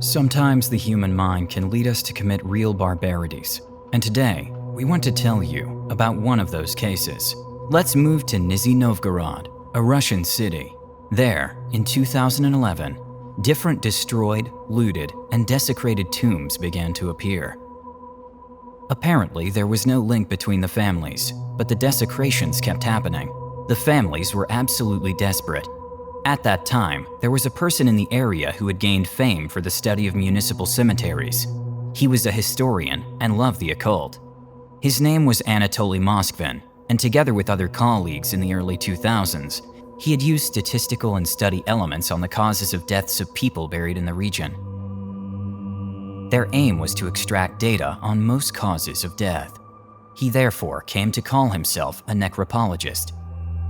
Sometimes the human mind can lead us to commit real barbarities, and today we want to tell you about one of those cases. Let's move to Nizhny Novgorod, a Russian city. There, in 2011, different destroyed, looted, and desecrated tombs began to appear. Apparently, there was no link between the families, but the desecrations kept happening. The families were absolutely desperate. At that time, there was a person in the area who had gained fame for the study of municipal cemeteries. He was a historian and loved the occult. His name was Anatoly Moskvin, and together with other colleagues in the early 2000s, he had used statistical and study elements on the causes of deaths of people buried in the region. Their aim was to extract data on most causes of death. He therefore came to call himself a necropologist.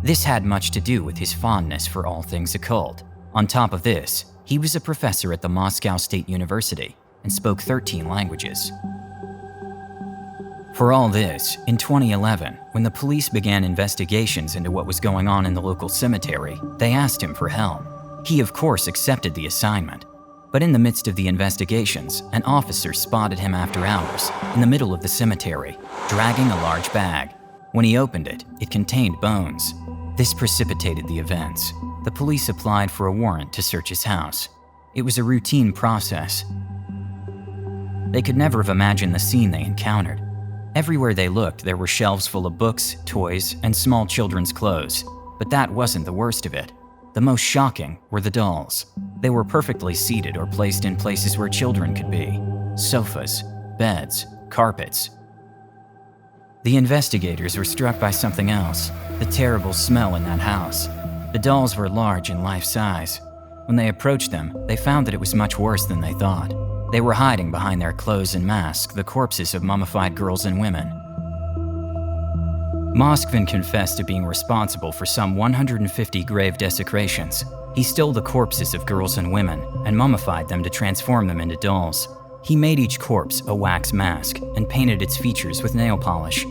This had much to do with his fondness for all things occult. On top of this, he was a professor at the Moscow State University and spoke 13 languages. For all this, in 2011, when the police began investigations into what was going on in the local cemetery, they asked him for help. He, of course, accepted the assignment. But in the midst of the investigations, an officer spotted him after hours in the middle of the cemetery, dragging a large bag. When he opened it, it contained bones. This precipitated the events. The police applied for a warrant to search his house. It was a routine process. They could never have imagined the scene they encountered. Everywhere they looked, there were shelves full of books, toys, and small children's clothes. But that wasn't the worst of it. The most shocking were the dolls. They were perfectly seated or placed in places where children could be. Sofas, beds, carpets. The investigators were struck by something else, the terrible smell in that house. The dolls were large and life-size. When they approached them, they found that it was much worse than they thought. They were hiding behind their clothes and masks the corpses of mummified girls and women. Moskvin confessed to being responsible for some 150 grave desecrations. He stole the corpses of girls and women and mummified them to transform them into dolls. He made each corpse a wax mask and painted its features with nail polish.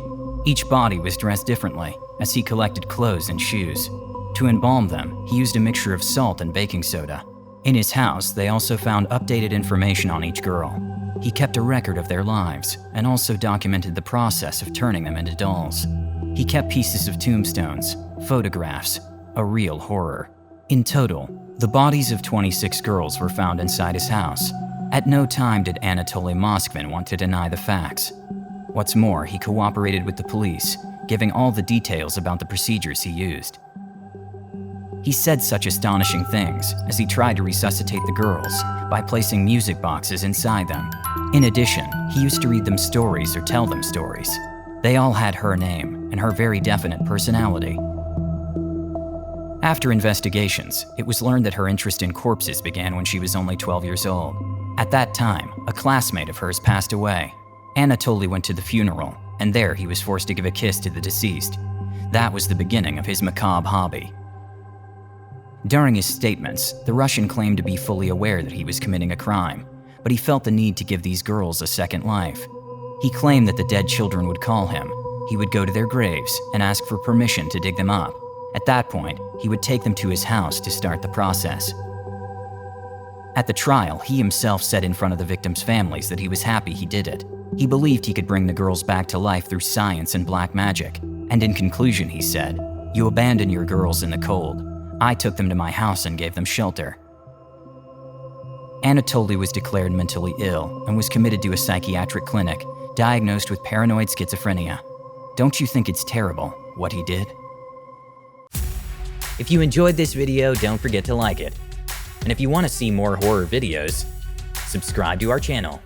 Each body was dressed differently, as he collected clothes and shoes. To embalm them, he used a mixture of salt and baking soda. In his house, they also found updated information on each girl. He kept a record of their lives and also documented the process of turning them into dolls. He kept pieces of tombstones, photographs, a real horror. In total, the bodies of 26 girls were found inside his house. At no time did Anatoly Moskvin want to deny the facts. What's more, he cooperated with the police, giving all the details about the procedures he used. He said such astonishing things as he tried to resuscitate the girls by placing music boxes inside them. In addition, he used to read them stories or tell them stories. They all had her name and her very definite personality. After investigations, it was learned that her interest in corpses began when she was only 12 years old. At that time, a classmate of hers passed away. Anatoly went to the funeral, and there he was forced to give a kiss to the deceased. That was the beginning of his macabre hobby. During his statements, the Russian claimed to be fully aware that he was committing a crime, but he felt the need to give these girls a second life. He claimed that the dead children would call him. He would go to their graves and ask for permission to dig them up. At that point, he would take them to his house to start the process. At the trial, he himself said in front of the victims' families that he was happy he did it. He believed he could bring the girls back to life through science and black magic. And in conclusion, he said, "You abandoned your girls in the cold. I took them to my house and gave them shelter." Anatoly was declared mentally ill and was committed to a psychiatric clinic, diagnosed with paranoid schizophrenia. Don't you think it's terrible what he did? If you enjoyed this video, don't forget to like it. And if you want to see more horror videos, subscribe to our channel.